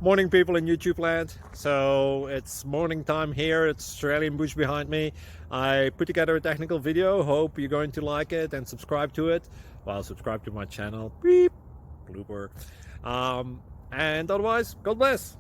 Morning people in YouTube land. So it's morning time here. It's Australian bush behind me. I put together a technical video. Hope you're going to like it and subscribe to it. Well, subscribe to my channel. Beep. Blooper. And otherwise, God bless.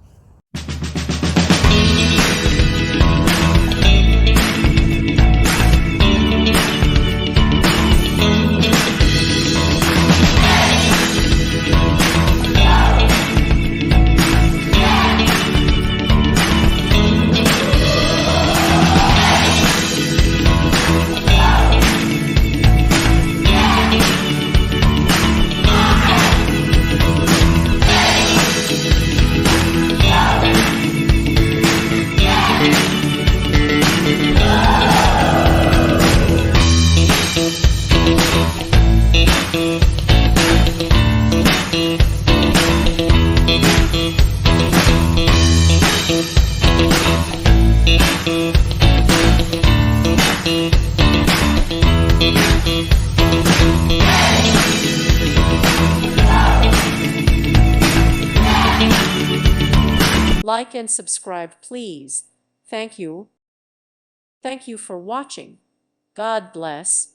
Like and subscribe, please. Thank you. Thank you for watching. God bless.